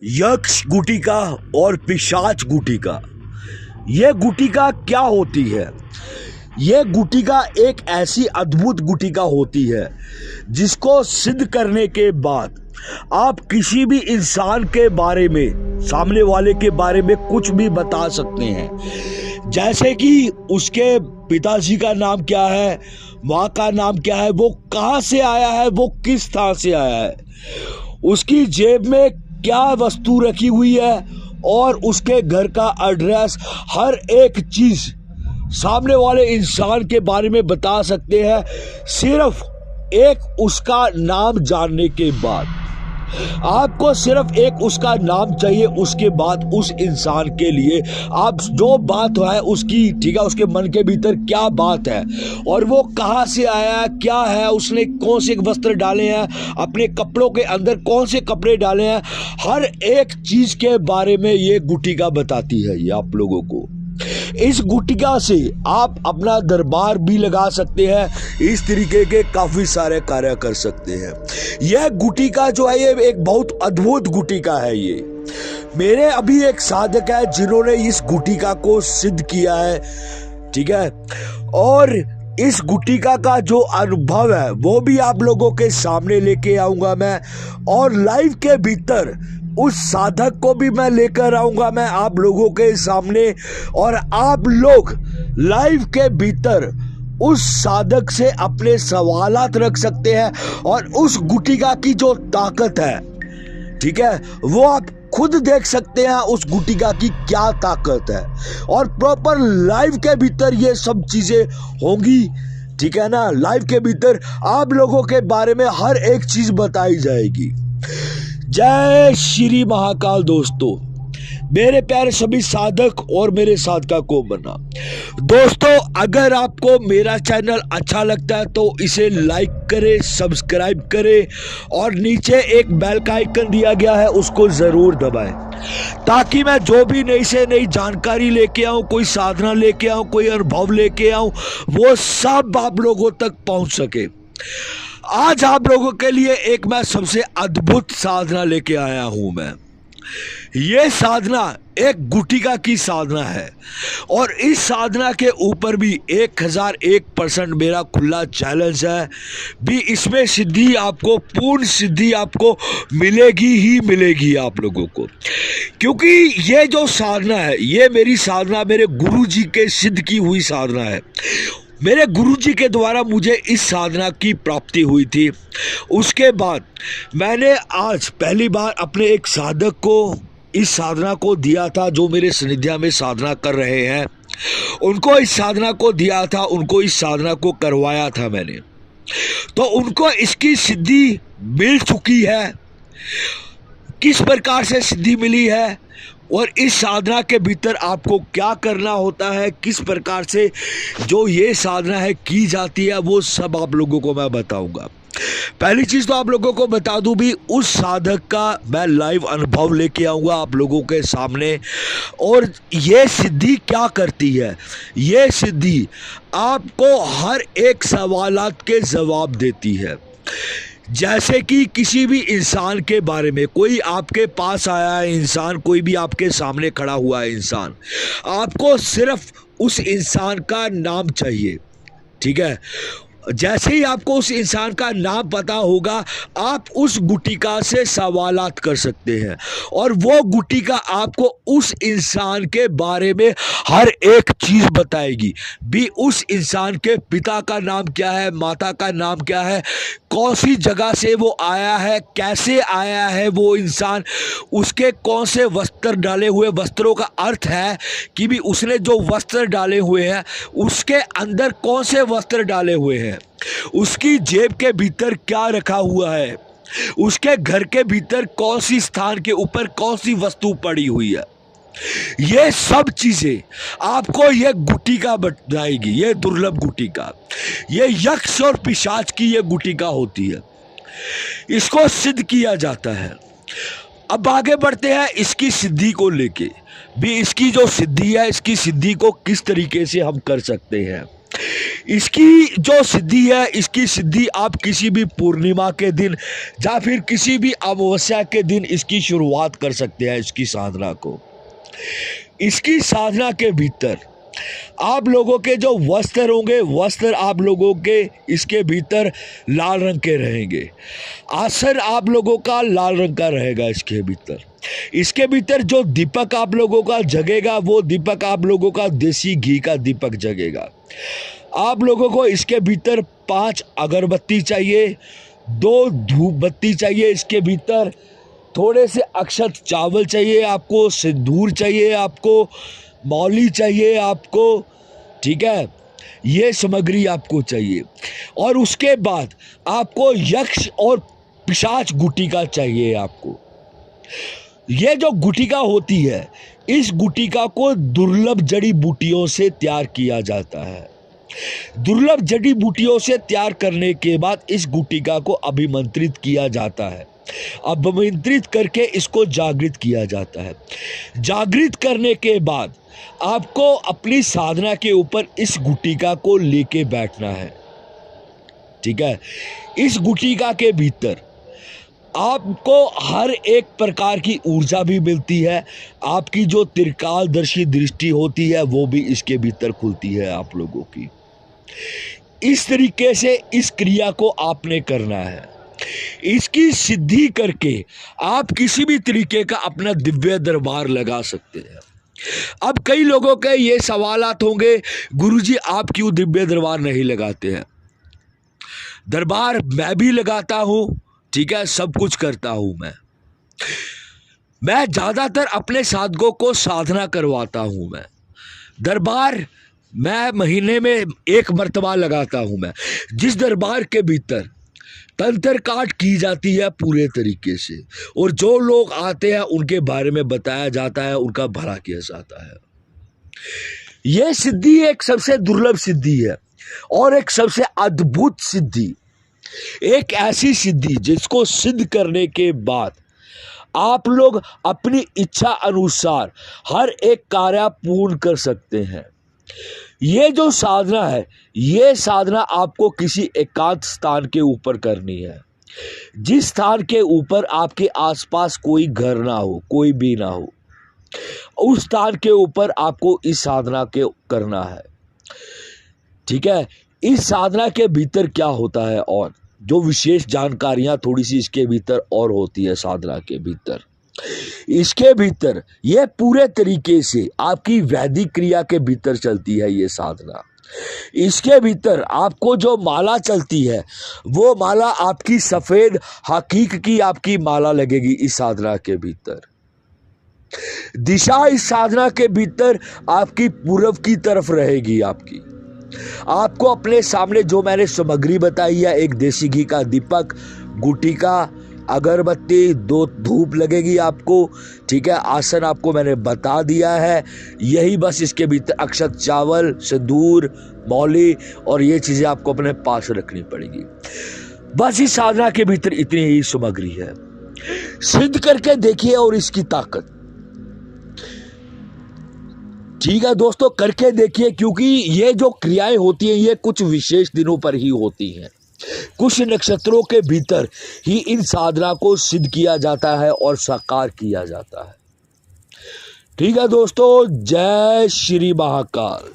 यक्ष गुटिका और पिशाच गुटिका। यह गुटिका क्या होती है? यह गुटिका एक ऐसी अद्भुत गुटिका होती है जिसको सिद्ध करने के बाद आप किसी भी इंसान के बारे में, सामने वाले के बारे में कुछ भी बता सकते हैं। जैसे कि उसके पिताजी का नाम क्या है, माँ का नाम क्या है, वो कहाँ से आया है, वो किस स्थान से आया है, उसकी जेब में क्या वस्तु रखी हुई है और उसके घर का एड्रेस, हर एक चीज सामने वाले इंसान के बारे में बता सकते हैं सिर्फ एक उसका नाम जानने के बाद। आपको सिर्फ एक उसका नाम चाहिए, उसके बाद उस इंसान के लिए आप जो बात है उसकी, ठीक है, उसके मन के भीतर क्या बात है और वो कहाँ से आया, क्या है, उसने कौन से वस्त्र डाले हैं, अपने कपड़ों के अंदर कौन से कपड़े डाले हैं, हर एक चीज के बारे में ये गुटिका बताती है। ये आप लोगों को इस गुटिका से आप अपना दरबार भी लगा सकते हैं, इस तरीके के काफी सारे कार्य कर सकते हैं। यह गुटिका जो है ये एक बहुत अद्भुत गुटिका है। ये मेरे अभी एक साधक है जिन्होंने इस गुटिका को सिद्ध किया है, ठीक है, और इस गुटिका का जो अनुभव है वो भी आप लोगों के सामने लेके आऊंगा मैं, और लाइव के भीतर उस साधक को भी मैं लेकर आऊंगा मैं आप लोगों के सामने, और आप लोग लाइव के भीतर उस साधक से अपने सवालात रख सकते हैं और उस गुटिका की जो ताकत है, ठीक है, वो आप खुद देख सकते हैं उस गुटिका की क्या ताकत है, और प्रॉपर लाइव के भीतर ये सब चीजें होंगी, ठीक है ना। लाइव के भीतर आप लोगों के बारे में हर एक चीज बताई जाएगी। जय श्री महाकाल। दोस्तों, मेरे प्यारे सभी साधक और मेरे साधका को बना दोस्तों, अगर आपको मेरा चैनल अच्छा लगता है तो इसे लाइक करें, सब्सक्राइब करें, और नीचे एक बेल का आइकन दिया गया है उसको जरूर दबाएं, ताकि मैं जो भी नई से नई जानकारी लेके आऊं, कोई साधना लेके आऊं, कोई अनुभव लेके आऊं, वो सब आप लोगों तक पहुंच सके। आज आप लोगों के लिए एक मैं सबसे अद्भुत साधना लेके आया हूं मैं। ये साधना एक गुटिका की साधना है, और इस साधना के ऊपर भी 1001% मेरा खुला चैलेंज है भी, इसमें सिद्धि आपको, पूर्ण सिद्धि आपको मिलेगी ही मिलेगी आप लोगों को। क्योंकि ये जो साधना है, ये मेरी साधना मेरे गुरु जी के सिद्ध की हुई साधना है। मेरे गुरुजी के द्वारा मुझे इस साधना की प्राप्ति हुई थी। उसके बाद मैंने आज पहली बार अपने एक साधक को इस साधना को दिया था, जो मेरे सानिध्य में साधना कर रहे हैं, उनको इस साधना को दिया था, उनको इस साधना को करवाया था मैंने, तो उनको इसकी सिद्धि मिल चुकी है। किस प्रकार से सिद्धि मिली है और इस साधना के भीतर आपको क्या करना होता है, किस प्रकार से जो ये साधना है की जाती है, वो सब आप लोगों को मैं बताऊंगा। पहली चीज तो आप लोगों को बता दूं भी, उस साधक का मैं लाइव अनुभव लेके आऊंगा आप लोगों के सामने, और ये सिद्धि क्या करती है। ये सिद्धि आपको हर एक सवालात के जवाब देती है। जैसे कि किसी भी इंसान के बारे में, कोई आपके पास आया है इंसान, कोई भी आपके सामने खड़ा हुआ है इंसान, आपको सिर्फ उस इंसान का नाम चाहिए, ठीक है। जैसे ही आपको उस इंसान का नाम पता होगा, आप उस गुटिका से सवालात कर सकते हैं, और वो गुटिका आपको उस इंसान के बारे में हर एक चीज बताएगी भी। उस इंसान के पिता का नाम क्या है, माता का नाम क्या है, कौन सी जगह से वो आया है, कैसे आया है वो इंसान, उसके कौन से वस्त्र डाले हुए, वस्त्रों का अर्थ है कि भी उसने जो वस्त्र डाले हुए हैं उसके अंदर कौन से वस्त्र डाले हुए हैं, उसकी जेब के भीतर क्या रखा हुआ है, उसके घर के भीतर कौन सी स्थान के ऊपर कौन सी वस्तु पड़ी हुई है। ये सब चीजें आपको ये गुटिका बताएगी। ये दुर्लभ गुटिका, ये यक्ष और पिशाच की ये गुटिका होती है, इसको सिद्ध किया जाता है। अब आगे बढ़ते हैं इसकी सिद्धि को लेके भी। इसकी जो सिद्धि है, इसकी सिद्धि को किस तरीके से हम कर सकते हैं। इसकी जो सिद्धि है, इसकी सिद्धि आप किसी भी पूर्णिमा के दिन या फिर किसी भी अमावस्या के दिन इसकी शुरुआत कर सकते हैं। इसकी साधना को, इसकी साधना के भीतर आप लोगों के जो वस्त्र होंगे, वस्त्र आप लोगों के इसके भीतर लाल रंग के रहेंगे। आसन आप लोगों का लाल रंग का रहेगा इसके भीतर। इसके भीतर जो दीपक आप लोगों का जगेगा, वो दीपक आप लोगों का देसी घी का दीपक जगेगा। आप लोगों को इसके भीतर 5 अगरबत्ती चाहिए, 2 धूप बत्ती चाहिए, इसके भीतर थोड़े से अक्षत चावल चाहिए आपको, सिंदूर चाहिए आपको, मौली चाहिए आपको, ठीक है, ये सामग्री आपको चाहिए। और उसके बाद आपको यक्ष और पिशाच गुटिका चाहिए आपको। ये जो गुटिका होती है, इस गुटिका को दुर्लभ जड़ी बूटियों से तैयार किया जाता है। दुर्लभ जड़ी बूटियों से तैयार करने के बाद इस गुटिका को अभिमंत्रित किया जाता है। अभिमंत्रित करके इसको जागृत किया जाता है। जागृत करने के बाद आपको अपनी साधना के ऊपर इस गुटिका को लेके बैठना है, ठीक है। इस गुटिका के भीतर आपको हर एक प्रकार की ऊर्जा भी मिलती है। आपकी जो त्रिकालदर्शी दृष्टि होती है वो भी इसके भीतर खुलती है आप लोगों की। इस तरीके से इस क्रिया को आपने करना है। इसकी सिद्धि करके आप किसी भी तरीके का अपना दिव्य दरबार लगा सकते हैं। अब कई लोगों के ये सवालात होंगे, गुरुजी आप क्यों दिव्य दरबार नहीं लगाते हैं? दरबार मैं भी लगाता हूं, ठीक है, सब कुछ करता हूं। मैं ज्यादातर अपने साधकों को साधना करवाता हूं। मैं दरबार मैं महीने में 1 मर्तबा लगाता हूं। मैं जिस दरबार के भीतर तंत्र काट की जाती है पूरे तरीके से, और जो लोग आते हैं उनके बारे में बताया जाता है, उनका भला किया जाता है। यह सिद्धि एक सबसे दुर्लभ सिद्धि है और एक सबसे अद्भुत सिद्धि, एक ऐसी सिद्धि जिसको सिद्ध करने के बाद आप लोग अपनी इच्छा अनुसार हर एक कार्य पूर्ण कर सकते हैं। ये जो साधना है, ये साधना आपको किसी एकांत स्थान के ऊपर करनी है, जिस स्थान के ऊपर आपके आसपास कोई घर ना हो, कोई भी ना हो, उस स्थान के ऊपर आपको इस साधना के करना है, ठीक है। इस साधना के भीतर क्या होता है और जो विशेष जानकारियां थोड़ी सी इसके भीतर और होती है साधना के भीतर, इसके भीतर यह पूरे तरीके से आपकी वैदिक क्रिया के भीतर चलती है ये साधना। इसके भीतर आपको जो माला चलती है वो माला आपकी सफेद हकीक की आपकी माला लगेगी इस साधना के भीतर। दिशा इस साधना के भीतर आपकी पूर्व की तरफ रहेगी। आपको अपने सामने जो मैंने सामग्री बताई है, एक देसी घी का दीपक, गुटिका, अगरबत्ती, 2 धूप लगेगी आपको, ठीक है। आसन आपको मैंने बता दिया है। यही बस इसके भीतर अक्षत चावल, सिंदूर, मौली और ये चीजें आपको अपने पास रखनी पड़ेगी। बस इस साधना के भीतर इतनी ही सामग्री है। सिद्ध करके देखिए और इसकी ताकत, ठीक है दोस्तों, करके देखिए, क्योंकि ये जो क्रियाएं होती हैं ये कुछ विशेष दिनों पर ही होती हैं। कुछ नक्षत्रों के भीतर ही इन साधना को सिद्ध किया जाता है और साकार किया जाता है। ठीक है दोस्तों, जय श्री महाकाल।